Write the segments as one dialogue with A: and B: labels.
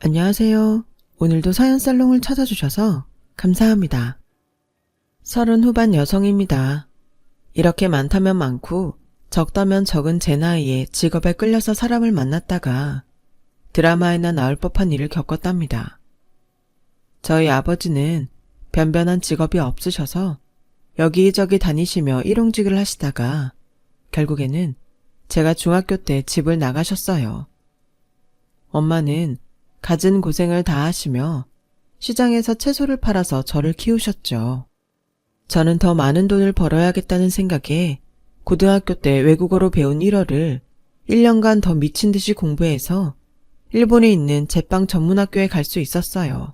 A: 안녕하세요. 오늘도 사연살롱을 찾아주셔서 감사합니다. 30 후반 여성입니다. 이렇게 많다면 많고 적다면 적은 제 나이에 직업에 끌려서 사람을 만났다가 드라마에나 나올 법한 일을 겪었답니다. 저희 아버지는 변변한 직업이 없으셔서 여기저기 다니시며 일용직을 하시다가 결국에는 제가 중학교 때 집을 나가셨어요. 엄마는 갖은 고생을 다 하시며 시장에서 채소를 팔아서 저를 키우셨죠. 저는 더 많은 돈을 벌어야겠다는 생각에 고등학교 때 외국어로 배운 1어를 1년간 더 미친 듯이 공부해서 일본에 있는 제빵 전문학교에 갈 수 있었어요.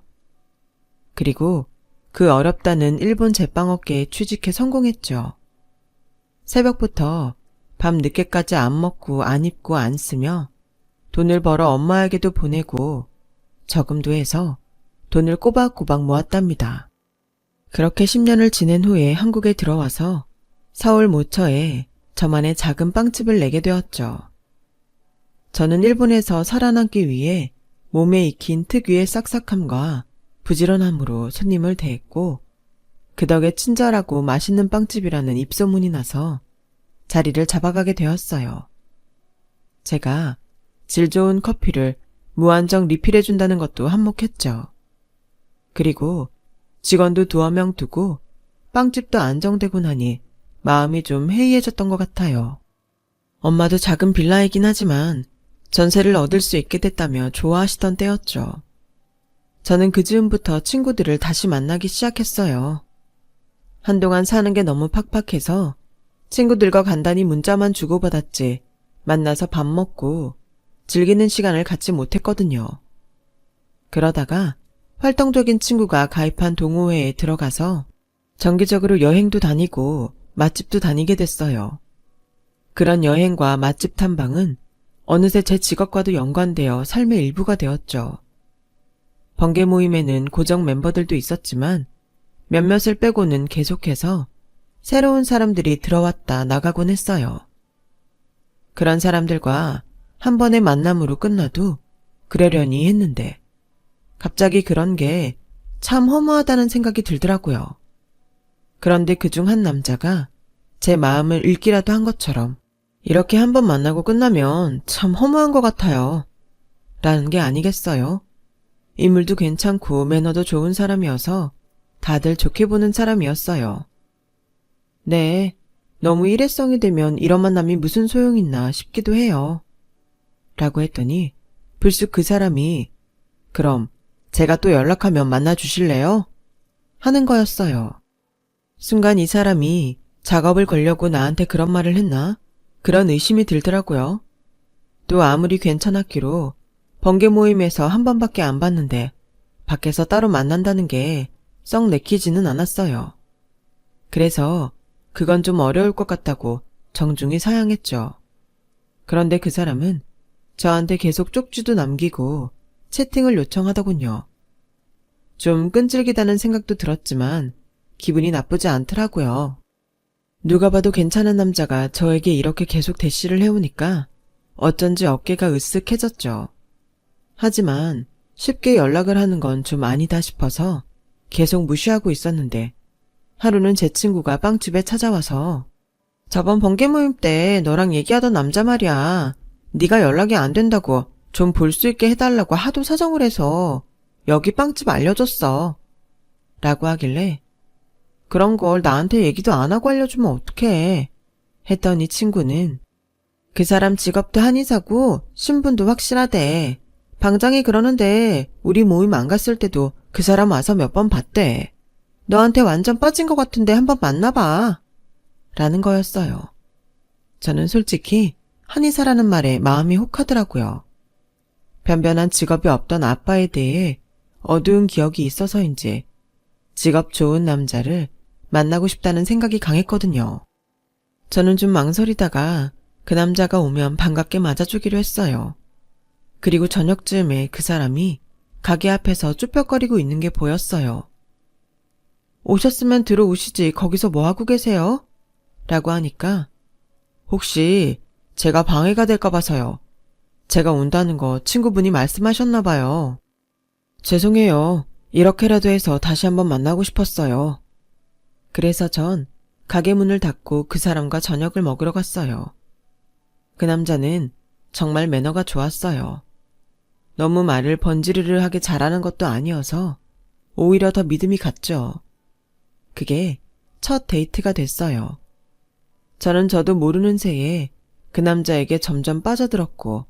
A: 그리고 그 어렵다는 일본 제빵업계에 취직해 성공했죠. 새벽부터 밤 늦게까지 안 먹고 안 입고 안 쓰며 돈을 벌어 엄마에게도 보내고 저금도 해서 돈을 꼬박꼬박 모았답니다. 그렇게 10년을 지낸 후에 한국에 들어와서 서울 모처에 저만의 작은 빵집을 내게 되었죠. 저는 일본에서 살아남기 위해 몸에 익힌 특유의 싹싹함과 부지런함으로 손님을 대했고 그 덕에 친절하고 맛있는 빵집이라는 입소문이 나서 자리를 잡아가게 되었어요. 제가 질 좋은 커피를 무한정 리필해준다는 것도 한몫했죠. 그리고 직원도 2명 두고 빵집도 안정되고 나니 마음이 좀 해이해졌던 것 같아요. 엄마도 작은 빌라이긴 하지만 전세를 얻을 수 있게 됐다며 좋아하시던 때였죠. 저는 그 즈음부터 친구들을 다시 만나기 시작했어요. 한동안 사는 게 너무 팍팍해서 친구들과 간단히 문자만 주고받았지 만나서 밥 먹고 즐기는 시간을 갖지 못했거든요. 그러다가 활동적인 친구가 가입한 동호회에 들어가서 정기적으로 여행도 다니고 맛집도 다니게 됐어요. 그런 여행과 맛집 탐방은 어느새 제 직업과도 연관되어 삶의 일부가 되었죠. 번개 모임에는 고정 멤버들도 있었지만 몇몇을 빼고는 계속해서 새로운 사람들이 들어왔다 나가곤 했어요. 그런 사람들과 한 번의 만남으로 끝나도 그러려니 했는데 갑자기 그런 게 참 허무하다는 생각이 들더라고요. 그런데 그중 한 남자가 제 마음을 읽기라도 한 것처럼 이렇게 한 번 만나고 끝나면 참 허무한 것 같아요. 라는 게 아니겠어요? 인물도 괜찮고 매너도 좋은 사람이어서 다들 좋게 보는 사람이었어요. 네, 너무 일회성이 되면 이런 만남이 무슨 소용있나 싶기도 해요. 라고 했더니 불쑥 그 사람이 그럼 제가 또 연락하면 만나주실래요? 하는 거였어요. 순간 이 사람이 작업을 걸려고 나한테 그런 말을 했나? 그런 의심이 들더라고요. 또 아무리 괜찮았기로 번개 모임에서 한 번밖에 안 봤는데 밖에서 따로 만난다는 게 썩 내키지는 않았어요. 그래서 그건 좀 어려울 것 같다고 정중히 사양했죠. 그런데 그 사람은 저한테 계속 쪽지도 남기고 채팅을 요청하더군요. 좀 끈질기다는 생각도 들었지만 기분이 나쁘지 않더라고요. 누가 봐도 괜찮은 남자가 저에게 이렇게 계속 대시를 해오니까 어쩐지 어깨가 으쓱해졌죠. 하지만 쉽게 연락을 하는 건 좀 아니다 싶어서 계속 무시하고 있었는데 하루는 제 친구가 빵집에 찾아와서 저번 번개 모임 때 너랑 얘기하던 남자 말이야. 네가 연락이 안 된다고 좀 볼 수 있게 해달라고 하도 사정을 해서 여기 빵집 알려줬어. 라고 하길래 그런 걸 나한테 얘기도 안 하고 알려주면 어떡해. 했더니 친구는 그 사람 직업도 한의사고 신분도 확실하대. 방장이 그러는데 우리 모임 안 갔을 때도 그 사람 와서 몇 번 봤대. 너한테 완전 빠진 것 같은데 한번 만나봐. 라는 거였어요. 저는 솔직히 한의사라는 말에 마음이 혹하더라고요. 변변한 직업이 없던 아빠에 대해 어두운 기억이 있어서인지 직업 좋은 남자를 만나고 싶다는 생각이 강했거든요. 저는 좀 망설이다가 그 남자가 오면 반갑게 맞아주기로 했어요. 그리고 저녁쯤에 그 사람이 가게 앞에서 쭈뼛거리고 있는 게 보였어요. 오셨으면 들어오시지 거기서 뭐하고 계세요? 라고 하니까 혹시 제가 방해가 될까 봐서요. 제가 온다는 거 친구분이 말씀하셨나 봐요. 죄송해요. 이렇게라도 해서 다시 한번 만나고 싶었어요. 그래서 전 가게 문을 닫고 그 사람과 저녁을 먹으러 갔어요. 그 남자는 정말 매너가 좋았어요. 너무 말을 번지르르하게 잘하는 것도 아니어서 오히려 더 믿음이 갔죠. 그게 첫 데이트가 됐어요. 저도 모르는 새에 그 남자에게 점점 빠져들었고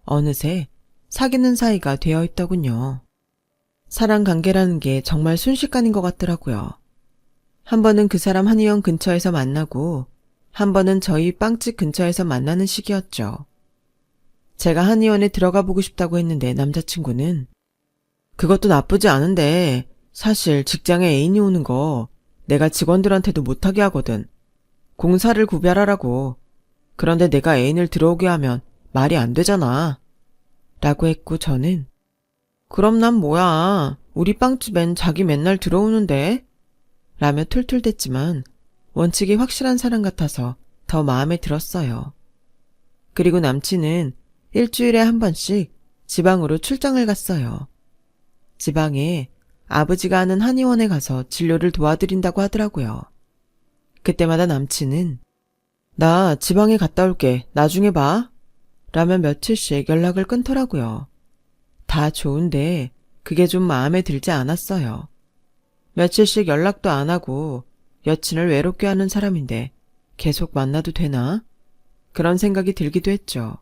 A: 어느새 사귀는 사이가 되어 있더군요. 사랑 관계라는 게 정말 순식간인 것 같더라고요. 한 번은 그 사람 한의원 근처에서 만나고 한 번은 저희 빵집 근처에서 만나는 시기였죠. 제가 한의원에 들어가 보고 싶다고 했는데 남자친구는 그것도 나쁘지 않은데 사실 직장에 애인이 오는 거 내가 직원들한테도 못하게 하거든. 공사를 구별하라고. 그런데 내가 애인을 들어오게 하면 말이 안 되잖아. 라고 했고 저는 그럼 난 뭐야. 우리 빵집엔 자기 맨날 들어오는데? 라며 툴툴댔지만 원칙이 확실한 사람 같아서 더 마음에 들었어요. 그리고 남친은 일주일에 한 번씩 지방으로 출장을 갔어요. 지방에 아버지가 하는 한의원에 가서 진료를 도와드린다고 하더라고요. 그때마다 남친은 나 지방에 갔다 올게. 나중에 봐. 라며 며칠씩 연락을 끊더라고요. 다 좋은데 그게 좀 마음에 들지 않았어요. 며칠씩 연락도 안 하고 여친을 외롭게 하는 사람인데 계속 만나도 되나? 그런 생각이 들기도 했죠.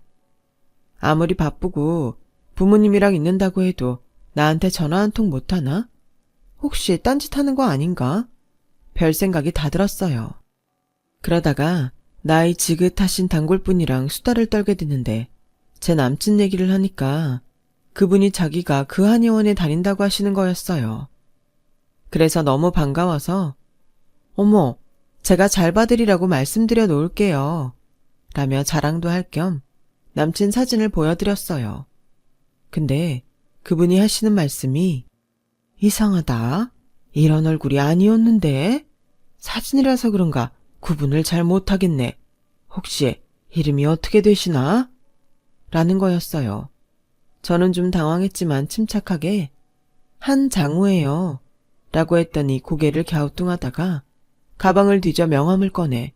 A: 아무리 바쁘고 부모님이랑 있는다고 해도 나한테 전화 한 통 못하나? 혹시 딴짓하는 거 아닌가? 별 생각이 다 들었어요. 그러다가 나이 지긋하신 단골분이랑 수다를 떨게 됐는데 제 남친 얘기를 하니까 그분이 자기가 그 한의원에 다닌다고 하시는 거였어요. 그래서 너무 반가워서 어머, 제가 잘 봐드리라고 말씀드려 놓을게요. 라며 자랑도 할 겸 남친 사진을 보여드렸어요. 근데 그분이 하시는 말씀이 이상하다. 이런 얼굴이 아니었는데? 사진이라서 그런가 구분을 잘 못하겠네. 혹시 이름이 어떻게 되시나? 라는 거였어요. 저는 좀 당황했지만 침착하게 한장우예요. 라고 했더니 고개를 갸우뚱하다가 가방을 뒤져 명함을 꺼내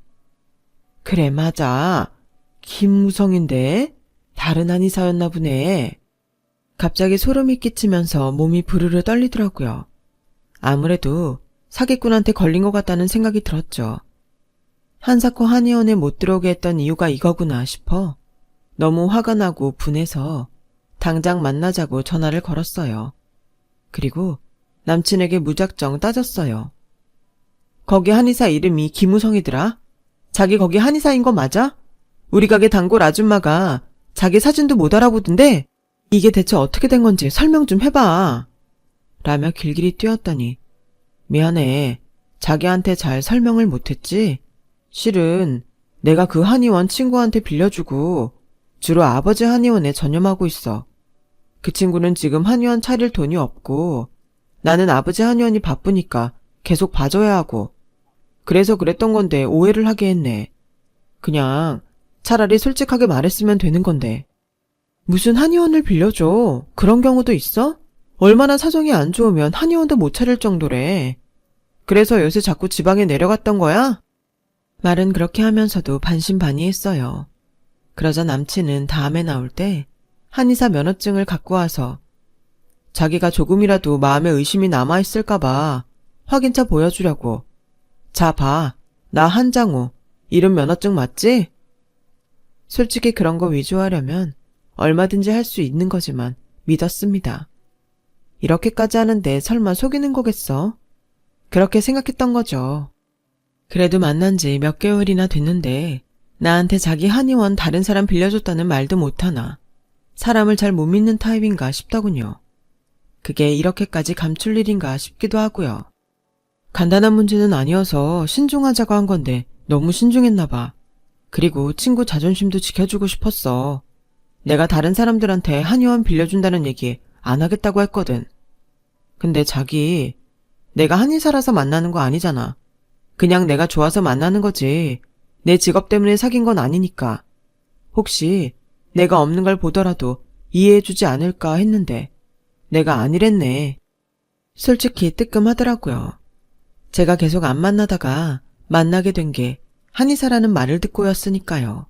A: 그래 맞아. 김무성인데 다른 한의사였나 보네. 갑자기 소름이 끼치면서 몸이 부르르 떨리더라고요. 아무래도 사기꾼한테 걸린 것 같다는 생각이 들었죠. 한사코 한의원에 못 들어오게 했던 이유가 이거구나 싶어 너무 화가 나고 분해서 당장 만나자고 전화를 걸었어요. 그리고 남친에게 무작정 따졌어요. 거기 한의사 이름이 김우성이더라. 자기 거기 한의사인 거 맞아? 우리 가게 단골 아줌마가 자기 사진도 못 알아보던데 이게 대체 어떻게 된 건지 설명 좀 해봐. 라며 길길이 뛰었더니 미안해. 자기한테 잘 설명을 못했지? 실은 내가 그 한의원 친구한테 빌려주고 주로 아버지 한의원에 전념하고 있어. 그 친구는 지금 한의원 차릴 돈이 없고 나는 아버지 한의원이 바쁘니까 계속 봐줘야 하고 그래서 그랬던 건데 오해를 하게 했네. 그냥 차라리 솔직하게 말했으면 되는 건데. 무슨 한의원을 빌려줘. 그런 경우도 있어? 얼마나 사정이 안 좋으면 한의원도 못 차릴 정도래. 그래서 요새 자꾸 지방에 내려갔던 거야? 말은 그렇게 하면서도 반신반의했어요. 그러자 남친은 다음에 나올 때 한의사 면허증을 갖고 와서 자기가 조금이라도 마음에 의심이 남아있을까봐 확인차 보여주려고 자 봐. 나 한장우. 이름 면허증 맞지? 솔직히 그런 거 위조하려면 얼마든지 할 수 있는 거지만 믿었습니다. 이렇게까지 하는데 설마 속이는 거겠어? 그렇게 생각했던 거죠. 그래도 만난 지 몇 개월이나 됐는데 나한테 자기 한의원 다른 사람 빌려줬다는 말도 못하나 사람을 잘 못 믿는 타입인가 싶더군요. 그게 이렇게까지 감출 일인가 싶기도 하고요. 간단한 문제는 아니어서 신중하자고 한 건데 너무 신중했나 봐. 그리고 친구 자존심도 지켜주고 싶었어. 내가 다른 사람들한테 한의원 빌려준다는 얘기 안 하겠다고 했거든. 근데 자기, 내가 한의사라서 만나는 거 아니잖아. 그냥 내가 좋아서 만나는 거지. 내 직업 때문에 사귄 건 아니니까. 혹시 내가 없는 걸 보더라도 이해해주지 않을까 했는데 내가 아니랬네. 솔직히 뜨끔하더라고요. 제가 계속 안 만나다가 만나게 된 게 한의사라는 말을 듣고였으니까요.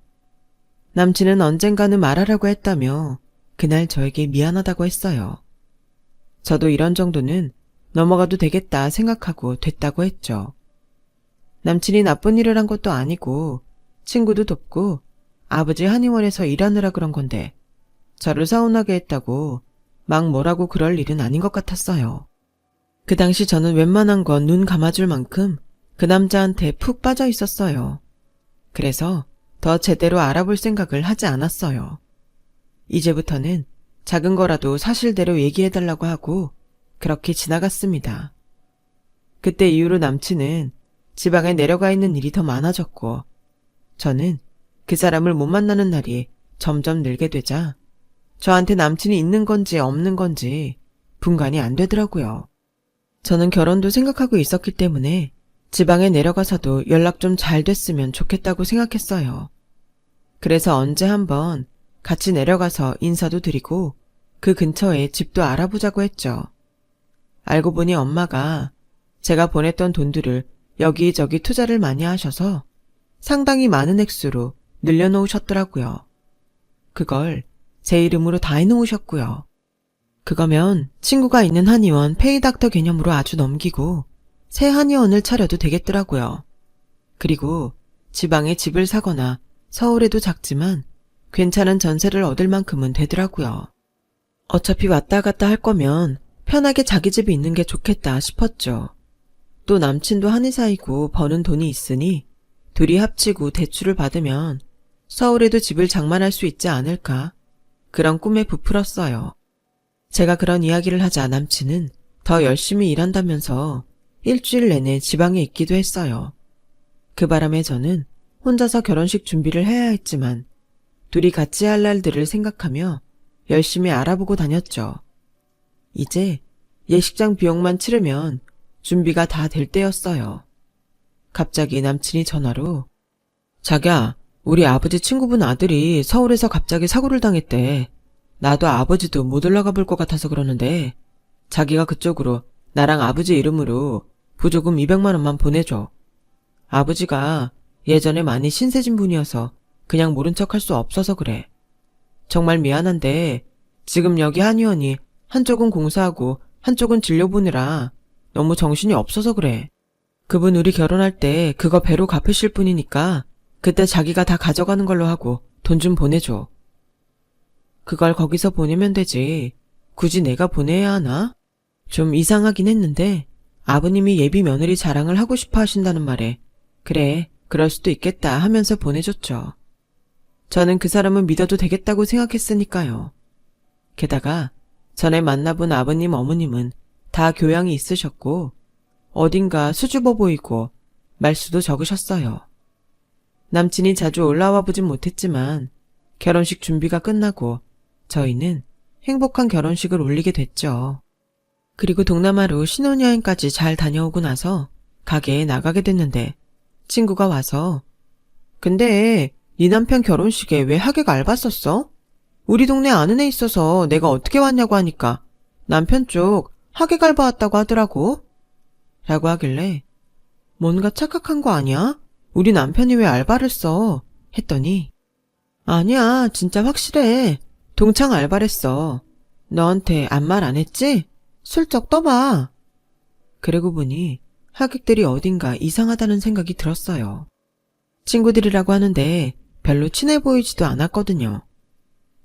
A: 남친은 언젠가는 말하라고 했다며 그날 저에게 미안하다고 했어요. 저도 이런 정도는 넘어가도 되겠다 생각하고 됐다고 했죠. 남친이 나쁜 일을 한 것도 아니고 친구도 돕고 아버지 한의원에서 일하느라 그런 건데 저를 서운하게 했다고 막 뭐라고 그럴 일은 아닌 것 같았어요. 그 당시 저는 웬만한 건 눈 감아줄 만큼 그 남자한테 푹 빠져 있었어요. 그래서 더 제대로 알아볼 생각을 하지 않았어요. 이제부터는 작은 거라도 사실대로 얘기해달라고 하고 그렇게 지나갔습니다. 그때 이후로 남친은 지방에 내려가 있는 일이 더 많아졌고 저는 그 사람을 못 만나는 날이 점점 늘게 되자 저한테 남친이 있는 건지 없는 건지 분간이 안 되더라고요. 저는 결혼도 생각하고 있었기 때문에 지방에 내려가서도 연락 좀 잘 됐으면 좋겠다고 생각했어요. 그래서 언제 한번 같이 내려가서 인사도 드리고 그 근처에 집도 알아보자고 했죠. 알고 보니 엄마가 제가 보냈던 돈들을 여기저기 투자를 많이 하셔서 상당히 많은 액수로 늘려놓으셨더라고요. 그걸 제 이름으로 다 해놓으셨고요. 그거면 친구가 있는 한의원 페이닥터 개념으로 아주 넘기고 새 한의원을 차려도 되겠더라고요. 그리고 지방에 집을 사거나 서울에도 작지만 괜찮은 전세를 얻을 만큼은 되더라고요. 어차피 왔다 갔다 할 거면 편하게 자기 집이 있는 게 좋겠다 싶었죠. 또 남친도 한의사이고 버는 돈이 있으니 둘이 합치고 대출을 받으면 서울에도 집을 장만할 수 있지 않을까 그런 꿈에 부풀었어요. 제가 그런 이야기를 하자 남친은 더 열심히 일한다면서 일주일 내내 지방에 있기도 했어요. 그 바람에 저는 혼자서 결혼식 준비를 해야 했지만 둘이 같이 할 날들을 생각하며 열심히 알아보고 다녔죠. 이제 예식장 비용만 치르면 준비가 다 될 때였어요. 갑자기 남친이 전화로 자기야, 우리 아버지 친구분 아들이 서울에서 갑자기 사고를 당했대. 나도 아버지도 못 올라가 볼 것 같아서 그러는데 자기가 그쪽으로 나랑 아버지 이름으로 부조금 200만 원만 보내줘. 아버지가 예전에 많이 신세진 분이어서 그냥 모른 척할 수 없어서 그래. 정말 미안한데 지금 여기 한의원이 한쪽은 공사하고 한쪽은 진료 보느라 너무 정신이 없어서 그래. 그분 우리 결혼할 때 그거 배로 갚으실 분이니까 그때 자기가 다 가져가는 걸로 하고 돈 좀 보내줘. 그걸 거기서 보내면 되지. 굳이 내가 보내야 하나? 좀 이상하긴 했는데 아버님이 예비 며느리 자랑을 하고 싶어 하신다는 말에 그래, 그럴 수도 있겠다 하면서 보내줬죠. 저는 그 사람은 믿어도 되겠다고 생각했으니까요. 게다가 전에 만나본 아버님 어머님은 다 교양이 있으셨고 어딘가 수줍어 보이고 말수도 적으셨어요. 남친이 자주 올라와 보진 못했지만 결혼식 준비가 끝나고 저희는 행복한 결혼식을 올리게 됐죠. 그리고 동남아로 신혼여행까지 잘 다녀오고 나서 가게에 나가게 됐는데 친구가 와서 근데 네 남편 결혼식에 왜 하객 알바 썼어? 우리 동네 아는 애 있어서 내가 어떻게 왔냐고 하니까 남편 쪽 하객 알바 왔다고 하더라고. 라고 하길래 뭔가 착각한 거 아니야? 우리 남편이 왜 알바를 써? 했더니 아니야, 진짜 확실해. 동창 알바랬어. 너한테 아무 말 안 했지? 슬쩍 떠봐. 그러고 보니 하객들이 어딘가 이상하다는 생각이 들었어요. 친구들이라고 하는데 별로 친해 보이지도 않았거든요.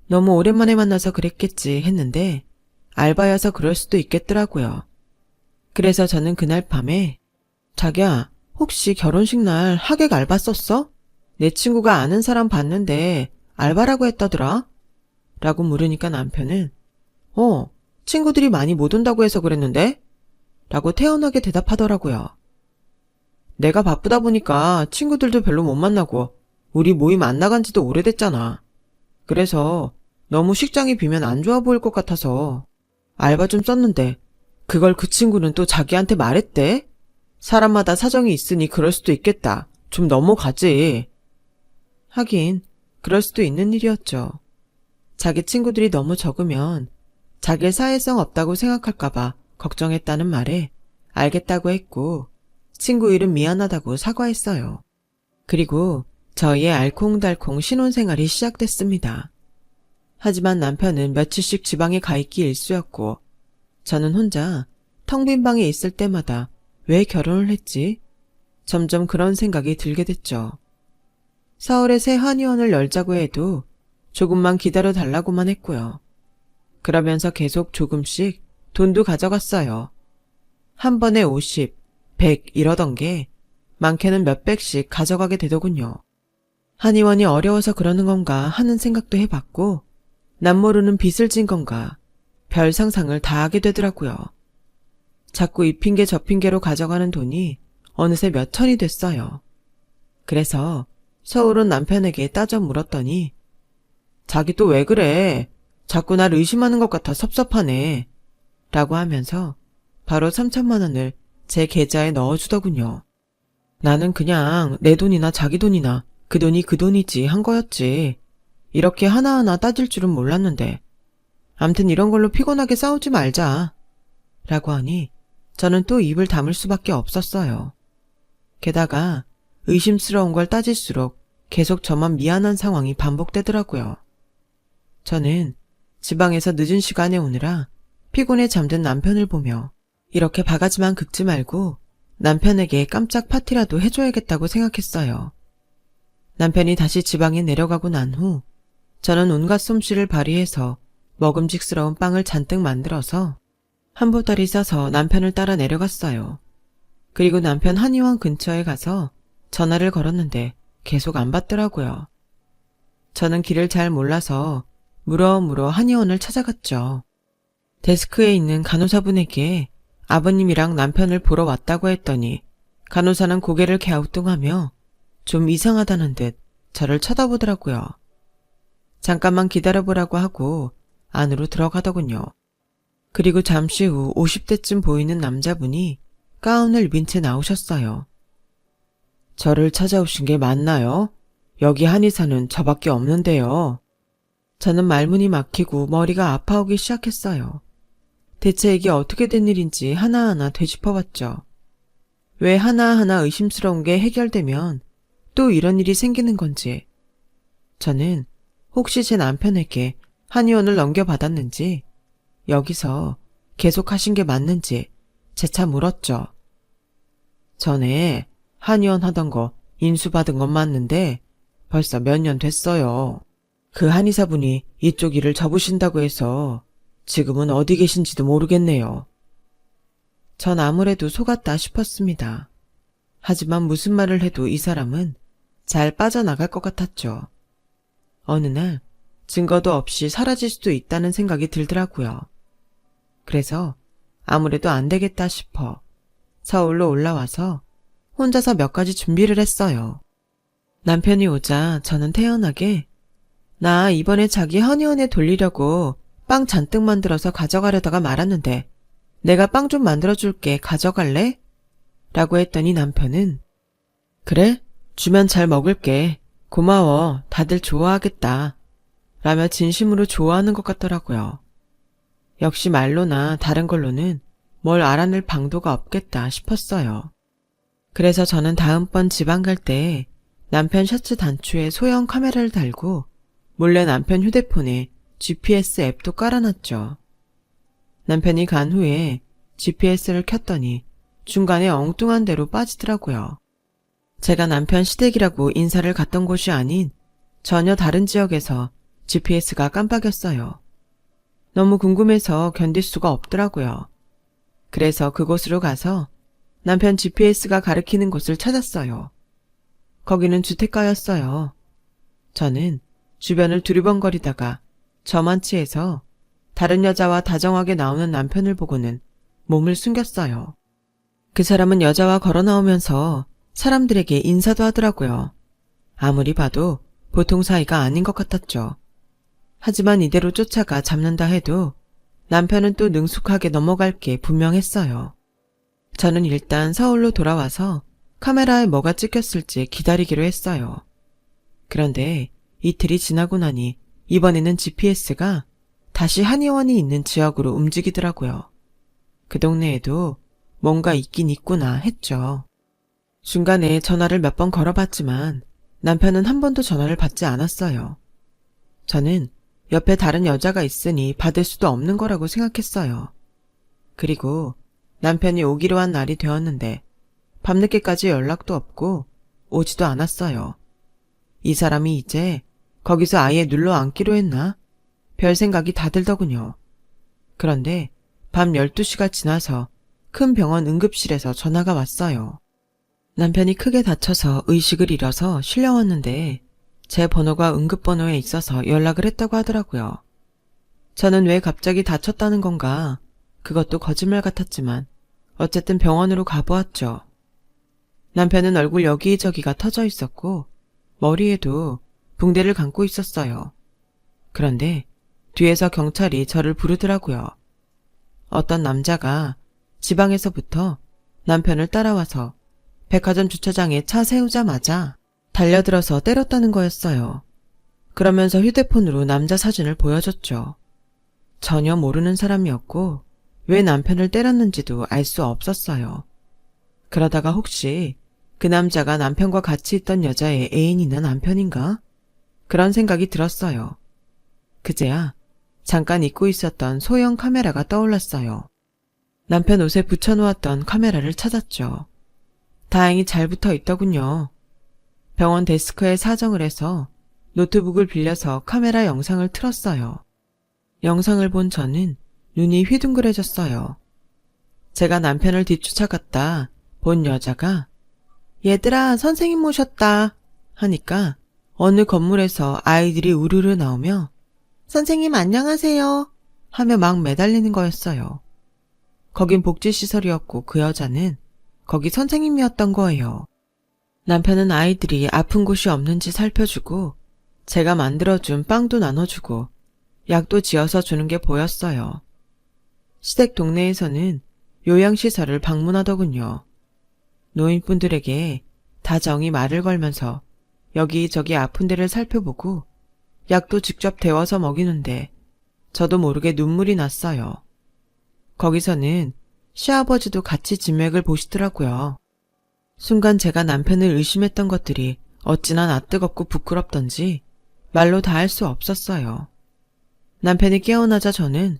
A: 너무 오랜만에 만나서 그랬겠지 했는데 알바여서 그럴 수도 있겠더라고요. 그래서 저는 그날 밤에 자기야, 혹시 결혼식 날 하객 알바 썼어? 내 친구가 아는 사람 봤는데 알바라고 했다더라? 라고 물으니까 남편은 친구들이 많이 못 온다고 해서 그랬는데? 라고 태연하게 대답하더라고요. 내가 바쁘다 보니까 친구들도 별로 못 만나고 우리 모임 안 나간 지도 오래됐잖아. 그래서 너무 식장이 비면 안 좋아 보일 것 같아서 알바 좀 썼는데 그걸 그 친구는 또 자기한테 말했대? 사람마다 사정이 있으니 그럴 수도 있겠다. 좀 넘어가지. 하긴 그럴 수도 있는 일이었죠. 자기 친구들이 너무 적으면 자기 사회성 없다고 생각할까봐 걱정했다는 말에 알겠다고 했고 친구 이름 미안하다고 사과했어요. 그리고 저희의 알콩달콩 신혼생활이 시작됐습니다. 하지만 남편은 며칠씩 지방에 가 있기 일쑤였고 저는 혼자 텅 빈 방에 있을 때마다 왜 결혼을 했지? 점점 그런 생각이 들게 됐죠. 서울에 새 한의원을 열자고 해도 조금만 기다려 달라고만 했고요. 그러면서 계속 조금씩 돈도 가져갔어요. 한 번에 50, 100 이러던 게 많게는 몇백씩 가져가게 되더군요. 한의원이 어려워서 그러는 건가 하는 생각도 해봤고 남모르는 빚을 진 건가 별 상상을 다 하게 되더라고요. 자꾸 이 핑계 저 핑계로 가져가는 돈이 어느새 몇 천이 됐어요. 그래서 서울 온 남편에게 따져 물었더니 자기 또 왜 그래? 자꾸 날 의심하는 것 같아 섭섭하네. 라고 하면서 바로 3천만 원을 제 계좌에 넣어주더군요. 나는 그냥 내 돈이나 자기 돈이나 그 돈이 그 돈이지 한 거였지. 이렇게 하나하나 따질 줄은 몰랐는데. 암튼 이런 걸로 피곤하게 싸우지 말자. 라고 하니 저는 또 입을 다물 수밖에 없었어요. 게다가 의심스러운 걸 따질수록 계속 저만 미안한 상황이 반복되더라고요. 저는 지방에서 늦은 시간에 오느라 피곤해 잠든 남편을 보며 이렇게 바가지만 긁지 말고 남편에게 깜짝 파티라도 해줘야겠다고 생각했어요. 남편이 다시 지방에 내려가고 난 후 저는 온갖 솜씨를 발휘해서 먹음직스러운 빵을 잔뜩 만들어서 한 보따리 싸서 남편을 따라 내려갔어요. 그리고 남편 한의원 근처에 가서 전화를 걸었는데 계속 안 받더라고요. 저는 길을 잘 몰라서 물어물어 한의원을 찾아갔죠. 데스크에 있는 간호사분에게 아버님이랑 남편을 보러 왔다고 했더니 간호사는 고개를 갸우뚱하며 좀 이상하다는 듯 저를 쳐다보더라고요. 잠깐만 기다려보라고 하고 안으로 들어가더군요. 그리고 잠시 후 50대쯤 보이는 남자분이 가운을 입은 채 나오셨어요. 저를 찾아오신 게 맞나요? 여기 한의사는 저밖에 없는데요. 저는 말문이 막히고 머리가 아파오기 시작했어요. 대체 이게 어떻게 된 일인지 하나하나 되짚어봤죠. 왜 하나하나 의심스러운 게 해결되면 또 이런 일이 생기는 건지. 저는 혹시 제 남편에게 한의원을 넘겨받았는지 여기서 계속 하신 게 맞는지 재차 물었죠. 전에 한의원 하던 거 인수받은 건 맞는데 벌써 몇 년 됐어요. 그 한의사분이 이쪽 일을 접으신다고 해서 지금은 어디 계신지도 모르겠네요. 전 아무래도 속았다 싶었습니다. 하지만 무슨 말을 해도 이 사람은 잘 빠져나갈 것 같았죠. 어느 날 증거도 없이 사라질 수도 있다는 생각이 들더라고요. 그래서 아무래도 안 되겠다 싶어 서울로 올라와서 혼자서 몇 가지 준비를 했어요. 남편이 오자 저는 태연하게 나 이번에 자기 한의원에 돌리려고 빵 잔뜩 만들어서 가져가려다가 말았는데 내가 빵 좀 만들어줄게 가져갈래? 라고 했더니 남편은 그래? 주면 잘 먹을게. 고마워. 다들 좋아하겠다. 라며 진심으로 좋아하는 것 같더라고요. 역시 말로나 다른 걸로는 뭘 알아낼 방도가 없겠다 싶었어요. 그래서 저는 다음번 지방 갈 때 남편 셔츠 단추에 소형 카메라를 달고 몰래 남편 휴대폰에 GPS 앱도 깔아놨죠. 남편이 간 후에 GPS를 켰더니 중간에 엉뚱한 데로 빠지더라고요. 제가 남편 시댁이라고 인사를 갔던 곳이 아닌 전혀 다른 지역에서 GPS가 깜빡였어요. 너무 궁금해서 견딜 수가 없더라고요. 그래서 그곳으로 가서 남편 GPS가 가리키는 곳을 찾았어요. 거기는 주택가였어요. 저는 주변을 두리번거리다가 저만치해서 다른 여자와 다정하게 나오는 남편을 보고는 몸을 숨겼어요. 그 사람은 여자와 걸어 나오면서 사람들에게 인사도 하더라고요. 아무리 봐도 보통 사이가 아닌 것 같았죠. 하지만 이대로 쫓아가 잡는다 해도 남편은 또 능숙하게 넘어갈 게 분명했어요. 저는 일단 서울로 돌아와서 카메라에 뭐가 찍혔을지 기다리기로 했어요. 그런데 이틀이 지나고 나니 이번에는 GPS가 다시 한의원이 있는 지역으로 움직이더라고요. 그 동네에도 뭔가 있긴 있구나 했죠. 중간에 전화를 몇 번 걸어봤지만 남편은 한 번도 전화를 받지 않았어요. 저는 옆에 다른 여자가 있으니 받을 수도 없는 거라고 생각했어요. 그리고 남편이 오기로 한 날이 되었는데 밤늦게까지 연락도 없고 오지도 않았어요. 이 사람이 이제 거기서 아예 눌러 앉기로 했나? 별 생각이 다 들더군요. 그런데 밤 12시가 지나서 큰 병원 응급실에서 전화가 왔어요. 남편이 크게 다쳐서 의식을 잃어서 실려왔는데 제 번호가 응급번호에 있어서 연락을 했다고 하더라고요. 저는 왜 갑자기 다쳤다는 건가? 그것도 거짓말 같았지만 어쨌든 병원으로 가보았죠. 남편은 얼굴 여기저기가 터져 있었고 머리에도 붕대를 감고 있었어요. 그런데 뒤에서 경찰이 저를 부르더라고요. 어떤 남자가 지방에서부터 남편을 따라와서 백화점 주차장에 차 세우자마자 달려들어서 때렸다는 거였어요. 그러면서 휴대폰으로 남자 사진을 보여줬죠. 전혀 모르는 사람이었고 왜 남편을 때렸는지도 알 수 없었어요. 그러다가 혹시 그 남자가 남편과 같이 있던 여자의 애인이나 남편인가? 그런 생각이 들었어요. 그제야 잠깐 잊고 있었던 소형 카메라가 떠올랐어요. 남편 옷에 붙여놓았던 카메라를 찾았죠. 다행히 잘 붙어 있더군요. 병원 데스크에 사정을 해서 노트북을 빌려서 카메라 영상을 틀었어요. 영상을 본 저는 눈이 휘둥그레졌어요. 제가 남편을 뒤쫓아갔다 본 여자가 얘들아 선생님 모셨다 하니까 어느 건물에서 아이들이 우르르 나오며 선생님 안녕하세요 하며 막 매달리는 거였어요. 거긴 복지시설이었고 그 여자는 거기 선생님이었던 거예요. 남편은 아이들이 아픈 곳이 없는지 살펴주고 제가 만들어준 빵도 나눠주고 약도 지어서 주는 게 보였어요. 시댁 동네에서는 요양시설을 방문하더군요. 노인분들에게 다정히 말을 걸면서 여기저기 아픈 데를 살펴보고 약도 직접 데워서 먹이는데 저도 모르게 눈물이 났어요. 거기서는 시아버지도 같이 진맥을 보시더라고요. 순간 제가 남편을 의심했던 것들이 어찌나 낯뜨겁고 부끄럽던지 말로 다 할 수 없었어요. 남편이 깨어나자 저는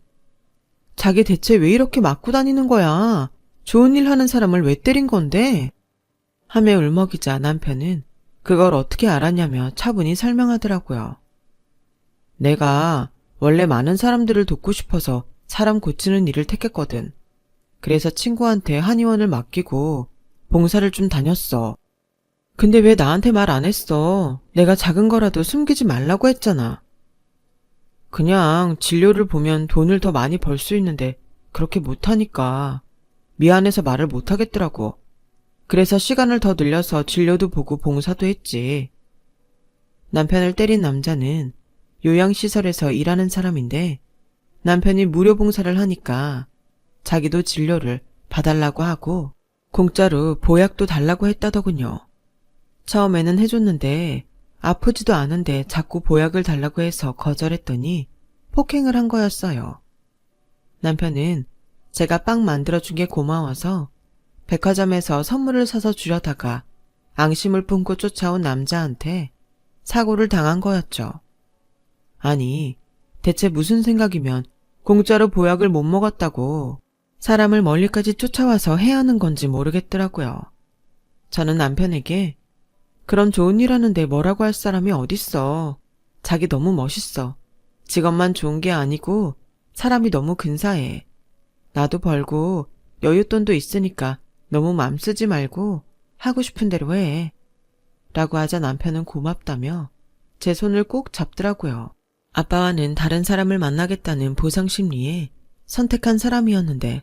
A: 자기 대체 왜 이렇게 맞고 다니는 거야? 좋은 일 하는 사람을 왜 때린 건데? 하며 울먹이자 남편은 그걸 어떻게 알았냐며 차분히 설명하더라고요. 내가 원래 많은 사람들을 돕고 싶어서 사람 고치는 일을 택했거든. 그래서 친구한테 한의원을 맡기고 봉사를 좀 다녔어. 근데 왜 나한테 말 안 했어? 내가 작은 거라도 숨기지 말라고 했잖아. 그냥 진료를 보면 돈을 더 많이 벌 수 있는데 그렇게 못하니까 미안해서 말을 못하겠더라고. 그래서 시간을 더 늘려서 진료도 보고 봉사도 했지. 남편을 때린 남자는 요양시설에서 일하는 사람인데 남편이 무료 봉사를 하니까 자기도 진료를 봐달라고 하고 공짜로 보약도 달라고 했다더군요. 처음에는 해줬는데 아프지도 않은데 자꾸 보약을 달라고 해서 거절했더니 폭행을 한 거였어요. 남편은 제가 빵 만들어준 게 고마워서 백화점에서 선물을 사서 주려다가 앙심을 품고 쫓아온 남자한테 사고를 당한 거였죠. 아니, 대체 무슨 생각이면 공짜로 보약을 못 먹었다고 사람을 멀리까지 쫓아와서 해야 하는 건지 모르겠더라고요. 저는 남편에게 그럼 좋은 일 하는데 뭐라고 할 사람이 어딨어. 자기 너무 멋있어. 직업만 좋은 게 아니고 사람이 너무 근사해. 나도 벌고 여윳돈도 있으니까 너무 맘 쓰지 말고 하고 싶은 대로 해. 라고 하자 남편은 고맙다며 제 손을 꼭 잡더라고요. 아빠와는 다른 사람을 만나겠다는 보상 심리에 선택한 사람이었는데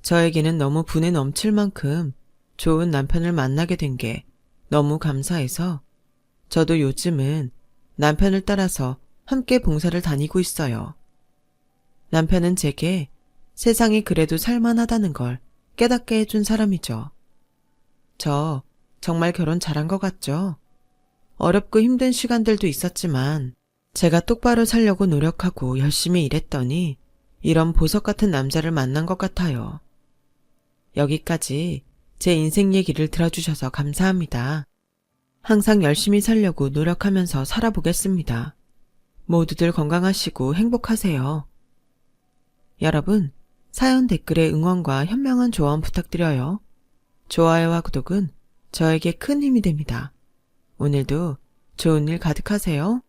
A: 저에게는 너무 분에 넘칠 만큼 좋은 남편을 만나게 된 게 너무 감사해서 저도 요즘은 남편을 따라서 함께 봉사를 다니고 있어요. 남편은 제게 세상이 그래도 살만하다는 걸 깨닫게 해준 사람이죠. 저 정말 결혼 잘한 것 같죠? 어렵고 힘든 시간들도 있었지만 제가 똑바로 살려고 노력하고 열심히 일했더니 이런 보석 같은 남자를 만난 것 같아요. 여기까지 제 인생 얘기를 들어주셔서 감사합니다. 항상 열심히 살려고 노력하면서 살아보겠습니다. 모두들 건강하시고 행복하세요. 여러분, 사연 댓글에 응원과 현명한 조언 부탁드려요. 좋아요와 구독은 저에게 큰 힘이 됩니다. 오늘도 좋은 일 가득하세요.